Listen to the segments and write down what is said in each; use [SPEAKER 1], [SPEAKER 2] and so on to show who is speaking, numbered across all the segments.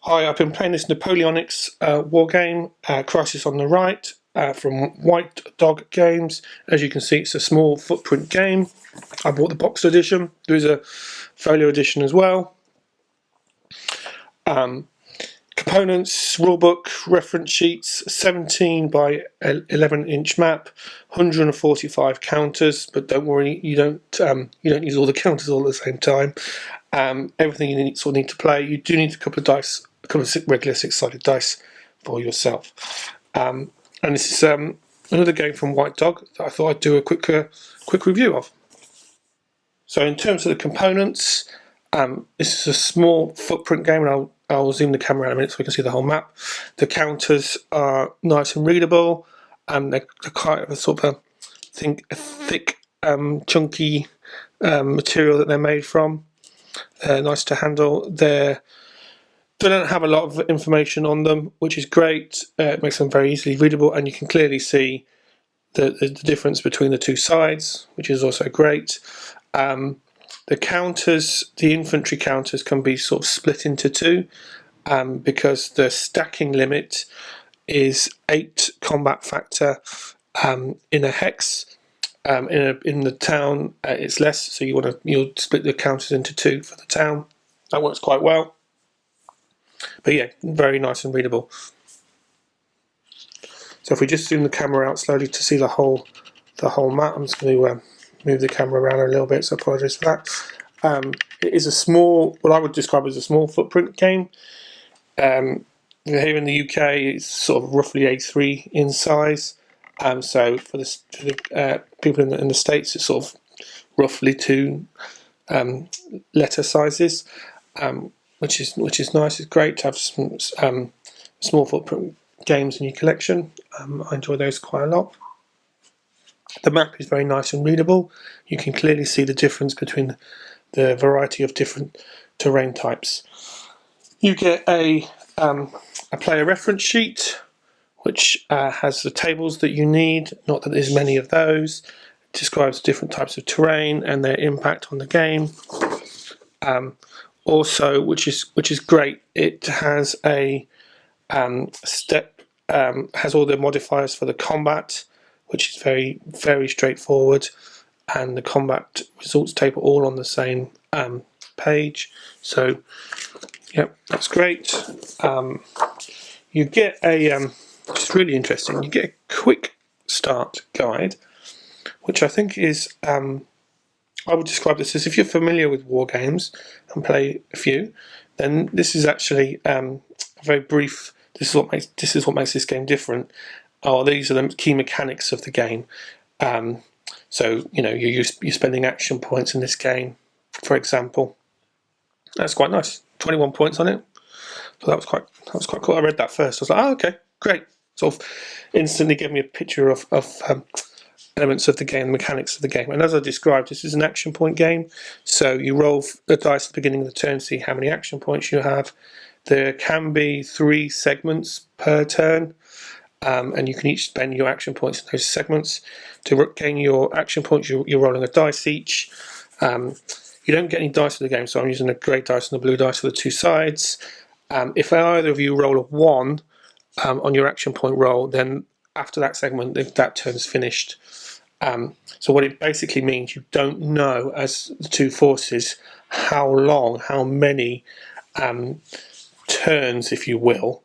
[SPEAKER 1] Hi, I've been playing this Napoleonic's war game, Crisis on the Right, from White Dog Games. As you can see, it's a small footprint game. I bought the boxed edition. There is a folio edition as well. Components, rulebook, reference sheets, 17 by 11-inch map, 145 counters. But don't worry, you don't use all the counters all at the same time. Everything you need to play. You do need a couple of dice, a couple of regular six-sided dice for yourself. And this is another game from White Dog that I thought I'd do a quick review of. So in terms of the components, this is a small footprint game, and I'll zoom the camera out a minute so we can see the whole map. The counters are nice and readable, and they're quite a sort of a thick, chunky material that they're made from. Nice to handle. They don't have a lot of information on them, which is great. It makes them very easily readable, and you can clearly see the difference between the two sides, which is also great. The counters, the infantry counters, can be sort of split into two because the stacking limit is 8 combat factor in a hex. In the town, it's less, so you'll split the counters into 2 for the town. That works quite well. But yeah, very nice and readable. So if we just zoom the camera out slowly to see the whole map, I'm just going to move the camera around a little bit, so I apologise for that. It is a small, what I would describe as a small footprint game. Here in the UK, it's sort of roughly A3 in size. So for the people in the States, it's sort of roughly 2 letter sizes, which is nice. It's great to have some small footprint games in your collection. I enjoy those quite a lot. The map is very nice and readable. You can clearly see the difference between the variety of different terrain types. You get a player reference sheet, which has the tables that you need. Not that there's many of those. It describes different types of terrain and their impact on the game. Also, which is great, it has a has all the modifiers for the combat, which is very straightforward, and the combat results table all on the same page. So, yep, that's great. You get a which is really interesting. You get a quick start guide, which I think is I would describe this as, if you're familiar with war games and play a few, then this is actually a very brief. This is what makes this game different. These are the key mechanics of the game. So you're spending action points in this game, for example. That's quite nice. 21 points on it. So that was quite cool. I read that first. I was like, oh, okay, great. Sort of instantly gave me a picture of elements of the game, mechanics of the game. And as I described, this is an action point game. So you roll the dice at the beginning of the turn, see how many action points you have. There can be 3 segments per turn, and you can each spend your action points in those segments. To gain your action points, you're rolling a dice each. You don't get any dice for the game, so I'm using a grey dice and a blue dice for the 2 sides. If either of you roll a 1 on your action point roll, then after that segment, that turn's finished. So what it basically means, you don't know, as the 2 forces, how many turns, if you will,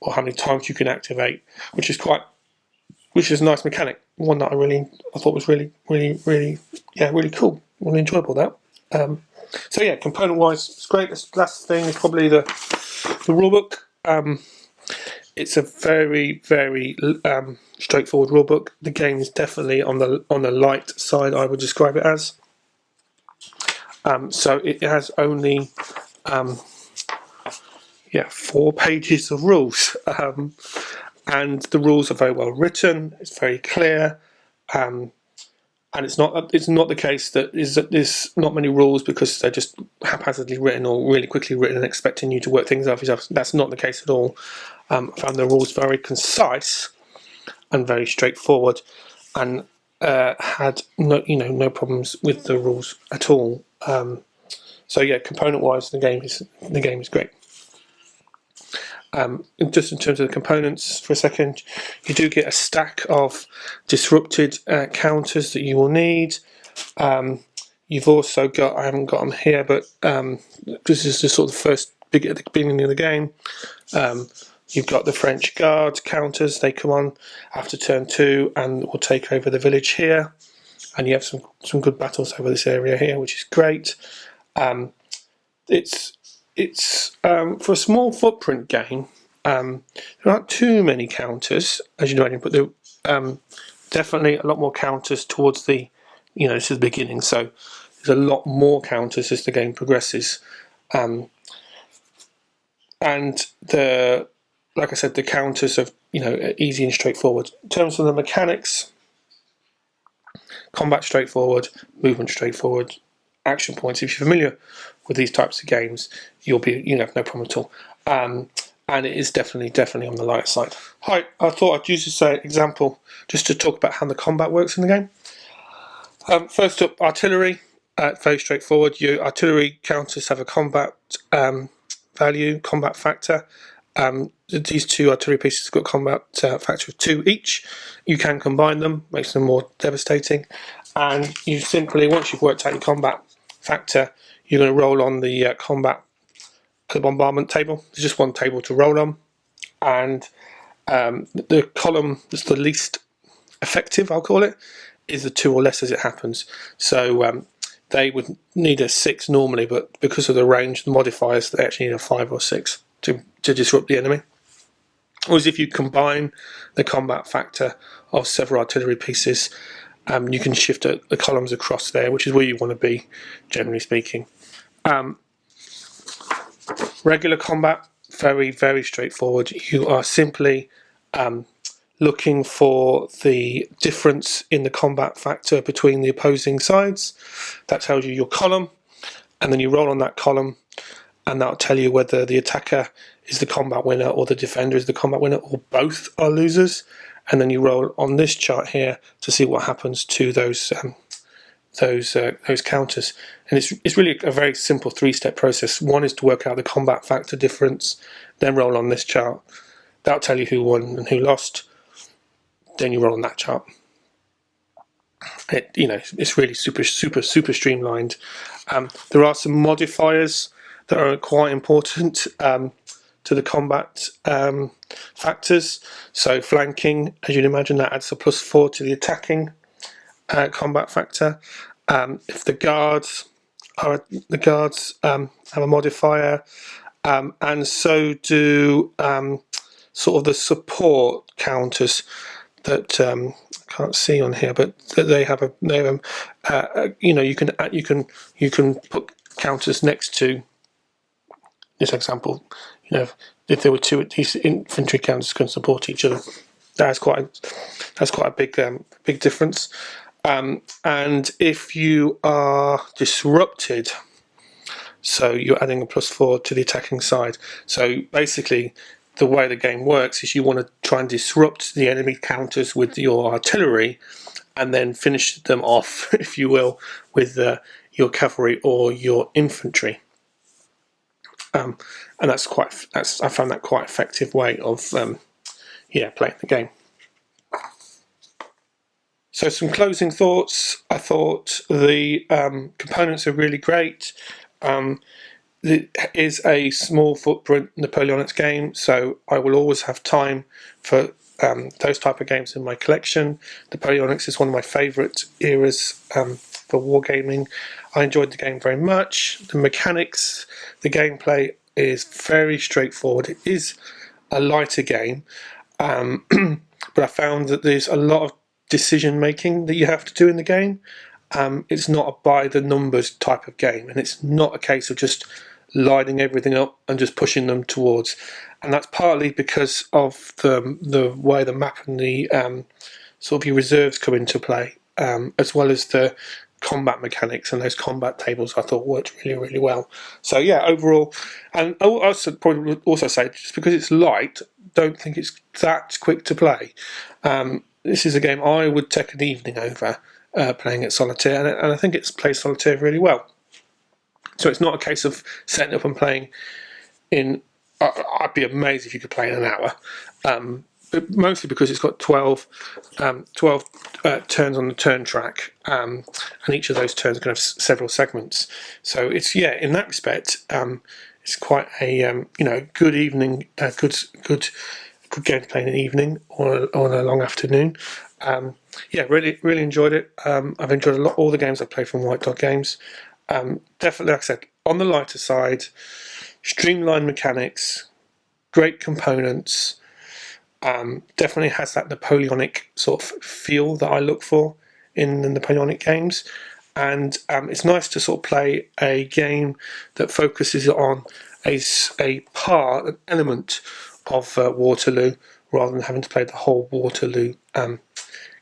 [SPEAKER 1] or how many times you can activate, which is a nice mechanic. One that I thought was really cool, really enjoyable. That. So yeah, component-wise, it's great. This last thing is probably the rulebook. It's a very straightforward rulebook. The game is definitely on the light side, I would describe it as. So it has only 4 pages of rules, and the rules are very well written. It's very clear, and it's not the case that there's not many rules because they're just haphazardly written or really quickly written and expecting you to work things out yourself. That's not the case at all. I found the rules very concise and very straightforward, and had no problems with the rules at all. So yeah, component-wise, the game is great. Just in terms of the components for a second, you do get a stack of disrupted counters that you will need. You've also got, I haven't got them here, but this is the sort of first big at the beginning of the game. You've got the French Guard counters, they come on after turn 2 and will take over the village here. And you have some good battles over this area here, which is great. It's for a small footprint game, there aren't too many counters, as you know, but there definitely a lot more counters towards the, this is the beginning, so there's a lot more counters as the game progresses. And like I said, the counters are easy and straightforward. In terms of the mechanics, combat straightforward, movement straightforward, action points. If you're familiar with these types of games, you'll have no problem at all. And it is definitely on the lighter side. Hi, I thought I'd use this example just to talk about how the combat works in the game. First up, artillery. Very straightforward. Your artillery counters have a combat value, combat factor. These two artillery pieces have got combat factor of 2 each. You can combine them, makes them more devastating. And you simply, once you've worked out your combat factor, you're going to roll on the the bombardment table. There's just one table to roll on, and the column that's the least effective, I'll call it, is the 2 or less as it happens. So they would need a 6 normally, but because of the range, the modifiers, they actually need a 5 or 6 to disrupt the enemy. Whereas if you combine the combat factor of several artillery pieces, you can shift the columns across there, which is where you want to be, generally speaking. Regular combat, very straightforward. You are simply looking for the difference in the combat factor between the opposing sides. That tells you your column, and then you roll on that column, and that'll tell you whether the attacker is the combat winner or the defender is the combat winner, or both are losers. And then you roll on this chart here to see what happens to those counters. And it's really a very simple 3-step process. One is to work out the combat factor difference, then roll on this chart. That'll tell you who won and who lost. Then you roll on that chart. It's really super streamlined. There are some modifiers that are quite important to the combat factors. So flanking, as you'd imagine, that adds a +4 to the attacking combat factor. If the guards have a modifier, and so do sort of the support counters that I can't see on here, but they have you can put counters next to this example. If there were 2 these infantry counters can support each other, that's quite a big difference. And if you are disrupted, so you're adding a +4 to the attacking side. So basically, the way the game works is you want to try and disrupt the enemy counters with your artillery, and then finish them off, if you will, with your cavalry or your infantry. And I found that quite effective way of playing the game. So some closing thoughts. I thought the components are really great. It is a small footprint Napoleonic game, so I will always have time for those type of games in my collection. Napoleonic is one of my favourite eras for wargaming. I enjoyed the game very much. The mechanics, the gameplay is very straightforward. It is a lighter game, but I found that there's a lot of decision making that you have to do in the game. It's not a by the numbers type of game, and it's not a case of just lining everything up and just pushing them towards. And that's partly because of the way the map and the sort of your reserves come into play, as well as the combat mechanics and those combat tables I thought worked really well. So yeah, overall, and I also probably also say, just because it's light, don't think it's that quick to play. This is a game I would take an evening over playing it solitaire, and I think it's plays solitaire really well. So it's not a case of setting up and playing in I'd be amazed if you could play in an hour. But mostly because it's got 12 turns on the turn track, and each of those turns are going to have several segments. So it's, yeah, in that respect, it's quite a good evening, good game to play in an evening or on a long afternoon. Yeah, really enjoyed it. I've enjoyed all the games I've played from White Dog Games. Definitely, like I said, on the lighter side, streamlined mechanics, great components. Definitely has that Napoleonic sort of feel that I look for in the Napoleonic games. And it's nice to sort of play a game that focuses on a part, an element of Waterloo, rather than having to play the whole Waterloo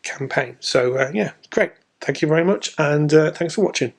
[SPEAKER 1] campaign. So yeah, great. Thank you very much, and thanks for watching.